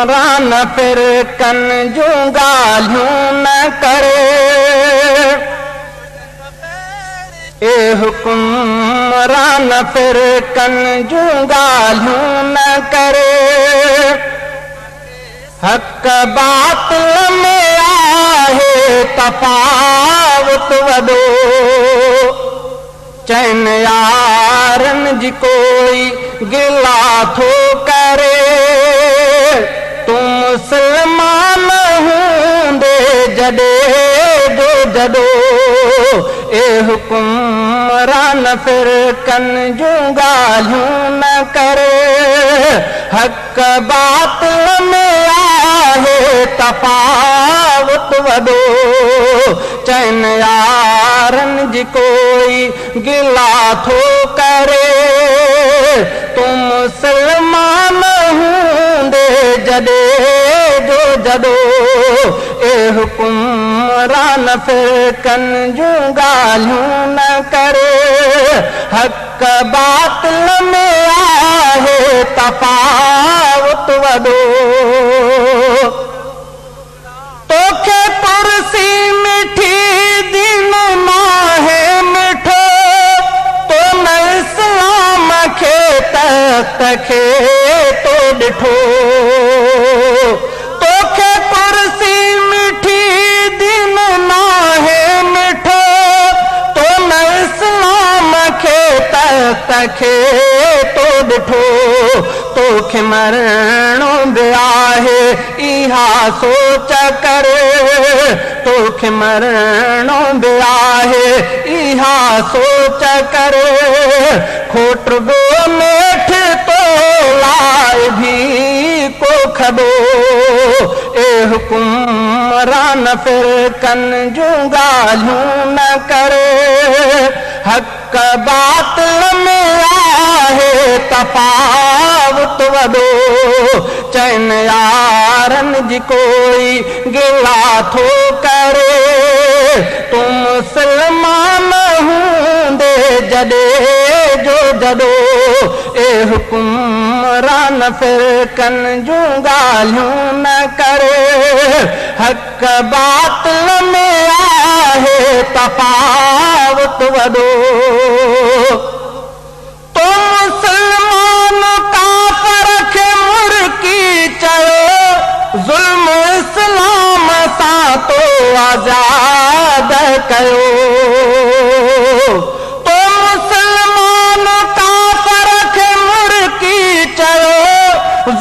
हुकुमरान फिर कन जूं ॻाल्हियूं न करे ए हुकुमरान फिर कन जूं ॻाल्हियूं न करे हक़ बातिल में आहे तफ़ावत वॾो चइनि यारनि जी कोई गिला थो करे तूं मुस्लमान हूंदे जॾहिं जो जॾो ए हुकुमरान फिर कन जूं ॻाल्हियूं न करे हक़ बातिल में आहे तफ़ावत वॾो चइनि यारनि जी कोई गिला थो करे तूं मुस्लमान हूंदे जॾहिं जो जॾो ए हुकुमरान फिर कन जूं ॻाल्हियूं न करे हक़ बातिल में आहे तफ़ावत वॾो तोखे कुर्सी मिठी दीन माहे मिठो तो न इस्लाम खे तख़्त खे तो ॾिठो तोखे कुर्सी मिठी दीन माहे मिठो तो न इस्लाम खे तख़्त खे तो ॾिठो तोखे मरणो बि आहे इहा सोच कर तोखे मरणो बि आहे इहा सोच कर खोट बो नेठ तो लाइ भी को खबो ए हुकुमरान फिर कन जूं ॻाल्हियूं न करे हक़ बातिल में आहे तफ़ावत वॾो चइनि यारनि जी कोई गिला थो करे तूं मुस्लमान हूंदे जॾहिं जो जॾो ए हुकुमरान फिर कन जूं ॻाल्हियूं न करे हक़ बातिल में आहे तफ़ावत वॾो तो मुस्लमान काफ़िर खे मुर्की चयो ज़ुल्म इस्लाम सां तो आज़ाद कयो तो मुस्लमान काफ़िर खे मुर्की चयो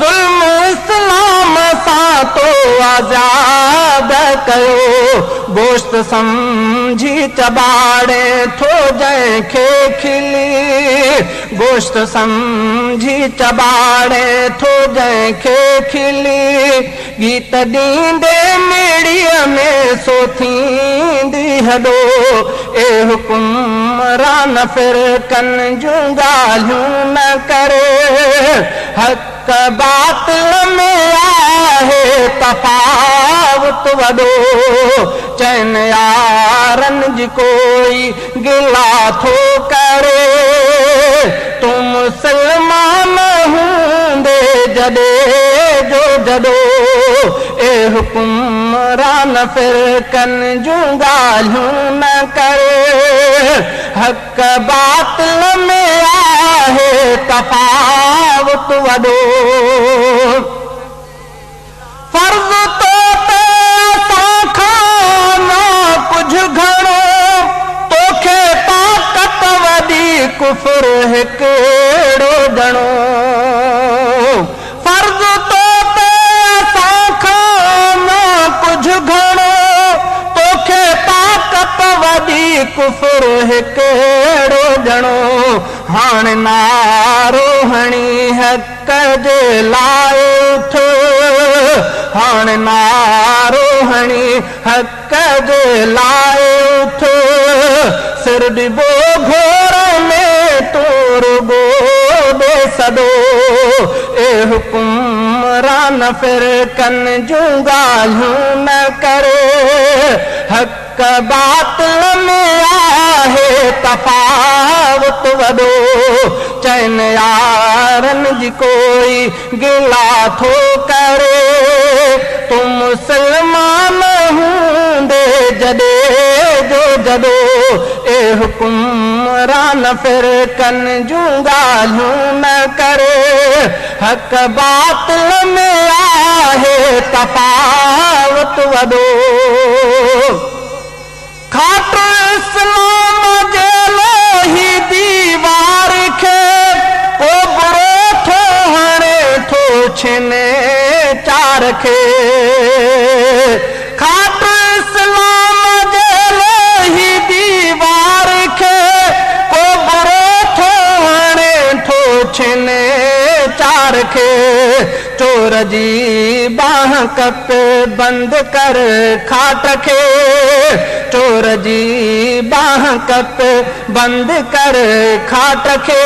ज़ुल्म इस्लाम सां तो आज़ाद कयो गोश्त समझी चबाड़े थो जंहिंखे खिली गोश्त समझी चबाड़े थो जंहिंखे खिली गीत ॾींदे मेड़ीअ में सो थींदी हॾो ए हुकुमरान फिर कन जूं ॻाल्हियूं न करे हक़ बातिल में आहे तफ़ावत वॾो चइनि यारनि जी कोई गिला थो करे तूं मुस्लमान हूंदे जॾहिं जो जॾो ए हुकुमरान फिर कन जूं ॻाल्हियूं न करे हक़ बातिल में आहे तफ़ावत वॾो फर्ज़ तो ते असां खां न कुझु घणो तोखे ताक़त वॾी कुफ़र हिकिड़ो घणो फर्ज़ तो ते असां खां न कुझु घणो तोखे ताक़त वॾी कुफ़र हिकिड़ो घणो हाणे नारो हणी हक़ जे लाइ उथ हाणे नारो हणी हक़ जे लाइ उथ सिर ॾिबो घोर में तोर गो दे सॾो ए हुकुमरान फिर कन जूं ॻाल्हियूं न करे हक़ हक बातिल में आहे तफ़ावत वॾो चइनि यारनि जी कोई गिला थो करे तूं मुसलमान हूंदे जॾे जो जॾो ए हुकुमरान फ़िरक़नि जूं ॻाल्हियूं न करे हक बातिल में आहे तफ़ावत वॾो खाटो इस्लाम जे लोही दीवार खे को बुरो थो हणे थो छिने चार खे खाटो इस्लाम जे लोही दीवार खे को बुरो थो हणे थो छिने चार खे चोर जी बाह कप बंद कर खाट खे चोर जी बाह कप बंद कर खाट खे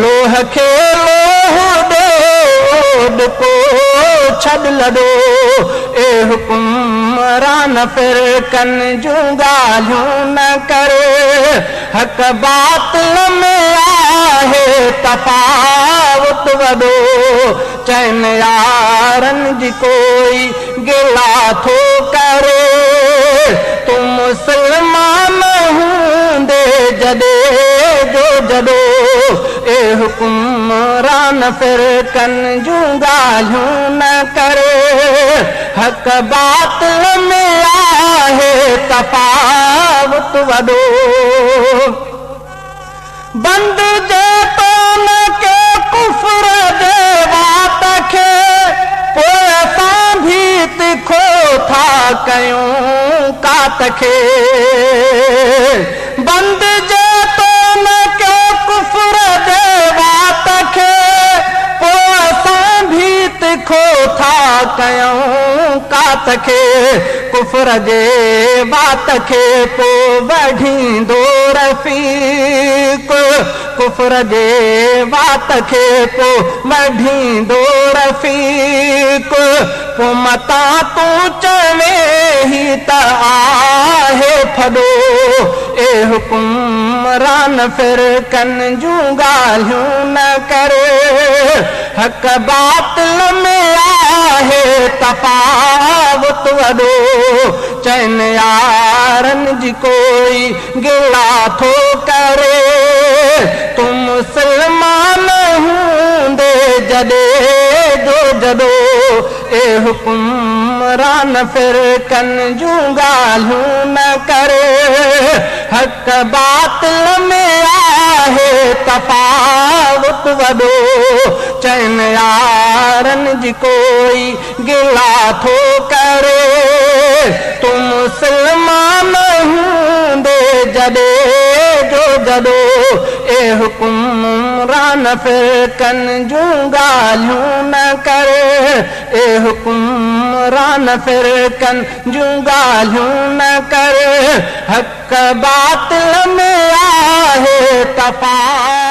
लोह खे लोह दे ओड को छॾ लॾो ए हुकुमरान फ़िरक़नि जूं ॻाल्हियूं न करे हक बातिल में आहे तफ़ावत वॾो चइनि यारनि जी कोई गिला थो करे तूं मुसलमान हूंदे जॾे जो जॾो ए हुकुमरान फ़िरक़नि जूं ॻाल्हियूं न करे हक बातिल में आहे तफ़ावत वॾो बंद जे तो न के कुफ़र जे वात खे पोइ असां भी तिखो था कयूं कात खे बंद जे तो न के कुफ़र जे वात खे पोइ असां भी तिखो था कयूं कात खे कुफ़र जे वात खे पोइ वढींदो रफ़ीक़ कुफ़र जे वात खे पोइ वढींदो रफ़ीक़ पोइ मता तूं चवे ही त आहे फॾो ए हुकुमरान फ़िरक़नि जूं ॻाल्हियूं न करे हक बातिल में आहे तफ़ावत वॾो चइनि यारनि जी कोई गिला थो करे तूं मुसलमान हूंदे जॾे जो जॾो ए हुकुमरान फ़िरक़नि जूं ॻाल्हियूं न करे हक बातिल में आहे तफ़ावत वॾो चइनि यारनि जी कोई गिला थो करे तूं मुसलमान हूंदे जॾे जो जॾो ए हुकुमरान फ़िरक़नि जूं ॻाल्हियूं न करे ए हुकुमरान फ़िरक़नि जूं ॻाल्हियूं न करे हक बातिल में आहे तफ़ावत